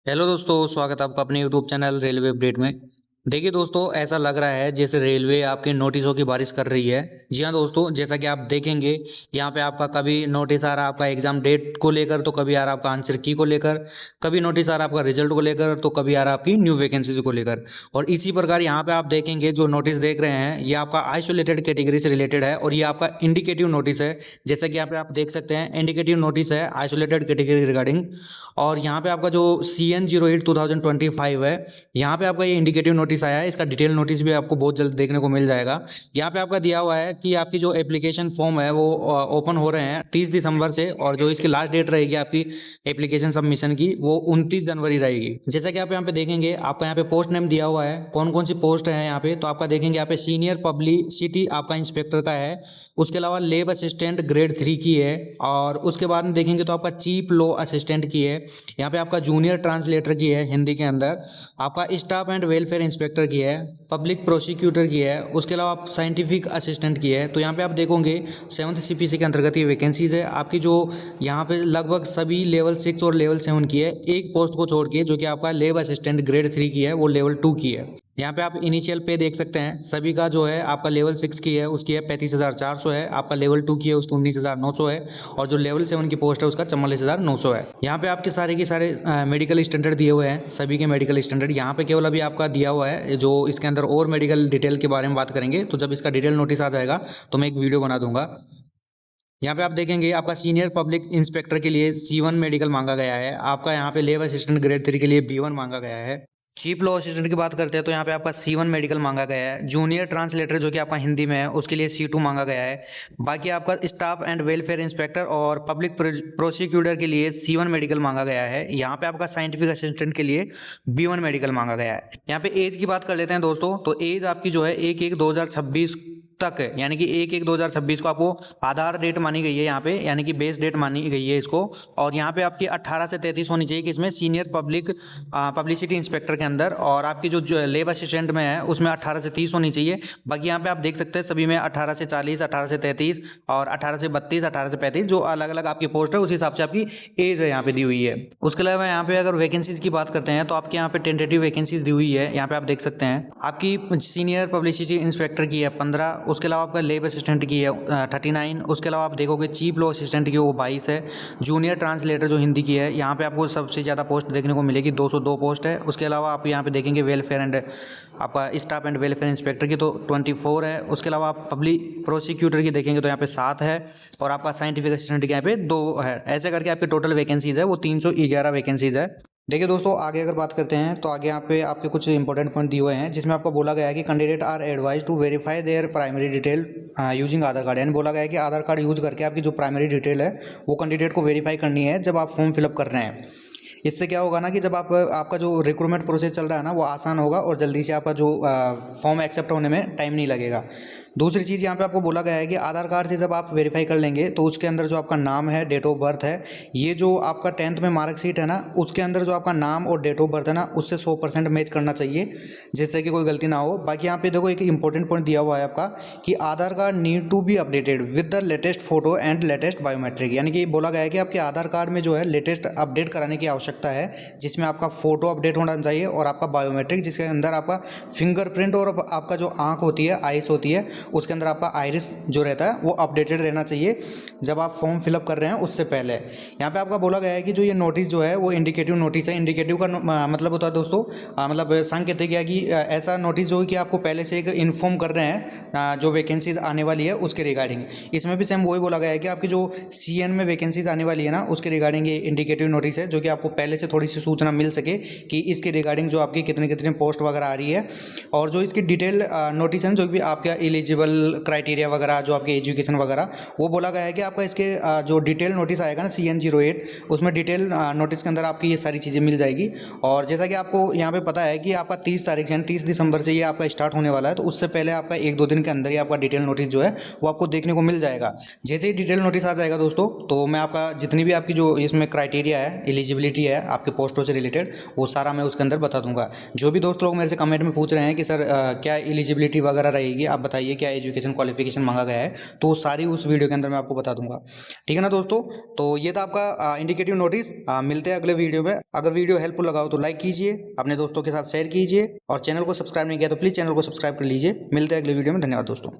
Hello दोस्तों, स्वागत है आपका अपने यूट्यूब चैनल रेलवे अपडेट में। देखिए दोस्तों, ऐसा लग रहा है जैसे रेलवे आपके नोटिसों की बारिश कर रही है। जी हाँ दोस्तों, जैसा कि आप देखेंगे यहाँ पे आपका कभी नोटिस आ रहा है आपका एग्जाम डेट को लेकर, तो कभी आ रहा है आपका आंसर की को लेकर, कभी नोटिस आ रहा है आपका रिजल्ट को लेकर, तो कभी आ रहा है आपकी न्यू वैकेंसीज को लेकर। और इसी प्रकार यहाँ पे आप देखेंगे जो नोटिस देख रहे हैं ये आपका आइसोलेटेड कैटेगरी से रिलेटेड है और ये आपका इंडिकेटिव नोटिस है। जैसा कि यहाँ पे आप देख सकते हैं इंडिकेटिव नोटिस है आइसोलेटेड कैटेगरी रिगार्डिंग। और यहाँ पे आपका जो CN08/2025 है, यहाँ पे आपका ये इंडिकेटिव नोटिस आया है। इसका डिटेल नोटिस भी आपको बहुत जल्द देखने को मिल जाएगा। यहाँ पे आपका दिया हुआ है कि आपकी जो एप्लीकेशन फॉर्म है वो ओपन हो रहे हैं 30 दिसंबर से, और जो इसकी लास्ट डेट रहेगी आपकी एप्लीकेशन सबमिशन की वो 29 जनवरी रहेगी। जैसा कि आप यहाँ पे देखेंगे आपका यहाँ पे पोस्ट नेम दिया हुआ है, कौन कौन सी पोस्ट है यहाँ पे, तो आपका देखेंगे यहाँ पे सीनियर पब्लिसिटी आपका इंस्पेक्टर का है, उसके अलावा लेब असिस्टेंट ग्रेड 3 की है, और उसके बाद में देखेंगे तो आपका चीफ लॉ असिस्टेंट की है, यहाँ पे आपका जूनियर ट्रांसलेटर की है हिंदी के अंदर, आपका स्टाफ एंड वेलफेयर इंस्पेक्टर की है, पब्लिक प्रोसिक्यूटर की है, उसके अलावा आप साइंटिफिक असिस्टेंट की है। तो यहाँ पे आप देखोगे 7th CPC के अंतर्गत ये वैकेंसीज है आपकी, जो यहाँ पे लगभग सभी लेवल 6 और लेवल 7 की है, एक पोस्ट को छोड़ के जो कि आपका लेब असिस्टेंट ग्रेड 3 की है वो लेवल 2 की है। यहाँ पे आप इनिशियल पे देख सकते हैं सभी का, जो है आपका लेवल 6 की है उसकी है 35,400 है, आपका लेवल 2 की है उसकी 19,900 है, और जो लेवल 7 की पोस्ट है उसका 44,900 है। यहाँ पे आपके सारे के सारे मेडिकल स्टैंडर्ड दिए हुए हैं, सभी के मेडिकल स्टैंडर्ड यहाँ पे केवल अभी आपका दिया हुआ है। जो इसके अंदर और मेडिकल डिटेल के बारे में बात करेंगे तो जब इसका डिटेल नोटिस आ जाएगा तो मैं एक वीडियो बना दूंगा। यहाँ पे आप देखेंगे आपका सीनियर पब्लिक इंस्पेक्टर के लिए C1 मेडिकल मांगा गया है, आपका यहाँ पे लेब असिस्टेंट ग्रेड 3 के लिए B1 मांगा गया है। चीफ लॉ असिस्टेंट की बात करते हैं तो यहाँ पे आपका C1 मेडिकल मांगा गया है। जूनियर ट्रांसलेटर जो कि आपका हिंदी में है उसके लिए C2 मांगा गया है। बाकी आपका स्टाफ एंड वेलफेयर इंस्पेक्टर और पब्लिक प्रोसिक्यूटर के लिए C1 मेडिकल मांगा गया है। यहाँ पे आपका साइंटिफिक असिस्टेंट के लिए B1 मेडिकल मांगा गया है। यहाँ पे एज की बात कर लेते हैं दोस्तों, तो एज आपकी जो है 1/1/2026 तक है, यानी कि 1/1/2026 को आपको आधार डेट मानी गई है यहाँ पे, यानी कि बेस डेट मानी गई है इसको। और यहाँ पे आपकी 18 से 33 होनी चाहिए कि इसमें सीनियर पब्लिसिटी इंस्पेक्टर के अंदर, और आपकी जो लेब असिस्टेंट में है उसमें 18 से 30 होनी चाहिए। बाकी यहाँ पे आप देख सकते हैं सभी में 18 से 40, 18 से 33 और 18 से 32, 18 से 35 जो अलग अलग आपकी पोस्ट है उस हिसाब से आपकी एज है यहाँ पे दी हुई है। उसके अलावा यहाँ पे अगर वैकेंसीज की बात करते हैं तो आपके यहाँ पे टेंटेटिव वैकेंसीज दी हुई है, यहाँ पे आप देख सकते हैं आपकी सीनियर पब्लिसिटी इंस्पेक्टर की है 15, उसके अलावा आपका लेब असिस्टेंट की है 39, उसके अलावा आप देखोगे चीफ लॉ असिस्टेंट की वो 22 है। जूनियर ट्रांसलेटर जो हिंदी की है यहाँ पे आपको सबसे ज़्यादा पोस्ट देखने को मिलेगी, 202 पोस्ट है। उसके अलावा आप यहाँ पे देखेंगे वेलफेयर एंड आपका स्टाफ एंड वेलफेयर इंस्पेक्टर की तो 24 है। उसके अलावा आप पब्लिक प्रोसिक्यूटर की देखेंगे तो यहाँ पे 7 है, और आपका साइंटिफिक असिस्टेंट की यहाँ पे 2 है। ऐसे करके आपकी टोटल वैकेंसीज है वो 311 वैकेंसीज है। देखिए दोस्तों, आगे अगर बात करते हैं तो आगे यहाँ पे आपके कुछ इंपॉर्टेंट पॉइंट दिए हुए हैं, जिसमें आपको बोला गया है कि candidate are advise to verify their primary detail using Aadhaar card. यानी बोला गया है कि आधार कार्ड यूज करके आपकी जो प्राइमरी डिटेल है वो कैंडिडेट को वेरीफाई करनी है जब आप फॉर्म फिलअप कर रहे हैं। इससे क्या होगा ना कि जब आपका जो रिक्रूटमेंट प्रोसेस चल रहा है ना वो आसान होगा, और जल्दी से आपका जो फॉर्म एक्सेप्ट होने में टाइम नहीं लगेगा। दूसरी चीज़ यहाँ पे आपको बोला गया है कि आधार कार्ड से जब आप वेरीफाई कर लेंगे तो उसके अंदर जो आपका नाम है, डेट ऑफ बर्थ है, ये जो आपका 10th में मार्कशीट है ना उसके अंदर जो आपका नाम और डेट ऑफ बर्थ है ना उससे 100% मैच करना चाहिए, जिससे कि कोई गलती ना हो। बाकी यहाँ पे देखो एक इंपॉर्टेंट पॉइंट दिया हुआ है आपका कि Aadhaar card need to be updated with the latest photo and latest biometric. यानी कि बोला गया है कि आपके आधार कार्ड में जो है लेटेस्ट अपडेट कराने की आवश्यकता है, जिसमें आपका फोटो अपडेट होना चाहिए और आपका बायोमेट्रिक जिसके अंदर आपका फिंगरप्रिंट और आपका जो आँख होती है, आइस होती है, उसके अंदर आपका आइरिस जो रहता है वो अपडेटेड रहना चाहिए जब आप फॉर्म फिलअप कर रहे हैं उससे पहले। यहाँ पे आपका बोला गया है कि जो ये नोटिस जो है वो इंडिकेटिव नोटिस है। इंडिकेटिव का मतलब होता है दोस्तों, मतलब संकेत है कि ऐसा नोटिस जो है कि आपको पहले से एक इन्फॉर्म कर रहे हैं जो वैकेंसीज आने वाली है उसके रिगार्डिंग। इसमें भी सेम वही बोला गया है कि आपकी जो CN में वैकेंसीज आने वाली है ना उसके रिगार्डिंग ये इंडिकेटिव नोटिस है, जो कि आपको पहले से थोड़ी सी सूचना मिल सके कि इसके रिगार्डिंग जो आपकी कितने कितने पोस्ट वगैरह आ रही है। और जो इसकी डिटेल नोटिस है जो भी आपका एलिजिबल क्राइटेरिया वगैरह जो आपके एजुकेशन वगैरह वो बोला गया है कि आपका इसके जो डिटेल नोटिस आएगा ना CN08 उसमें डिटेल नोटिस के अंदर आपकी ये सारी चीज़ें मिल जाएगी। और जैसा कि आपको यहाँ पे पता है कि आपका 30 तारीख यानी 30 दिसंबर से ये आपका स्टार्ट होने वाला है, तो उससे पहले आपका 1-2 दिन के अंदर ही आपका डिटेल नोटिस जो है वो आपको देखने को मिल जाएगा। जैसे ही डिटेल नोटिस आ जाएगा दोस्तों तो मैं आपका जितनी भी आपकी जो इसमें क्राइटेरिया है, एलिजिबिलिटी है आपके पोस्टों से रिलेटेड, वो सारा मैं उसके अंदर बता दूंगा। जो भी दोस्त लोग मेरे से कमेंट में पूछ रहे हैं कि सर क्या एलिजिबिलिटी वगैरह रहेगी, आप बताइए क्या एजुकेशन क्वालिफिकेशन मांगा गया है, तो सारी उस वीडियो के अंदर मैं आपको बता दूंगा। ठीक है ना दोस्तों। तो ये था आपका इंडिकेटिव नोटिस। मिलते हैं अगले वीडियो में। अगर वीडियो हेल्पफुल लगा हो तो लाइक कीजिए, अपने दोस्तों के साथ शेयर कीजिए, और चैनल को सब्सक्राइब नहीं किया तो प्लीज़ चैनल को सब्सक्राइब कर लीजिए। मिलते हैं अगले वीडियो में। धन्यवाद दोस्तों।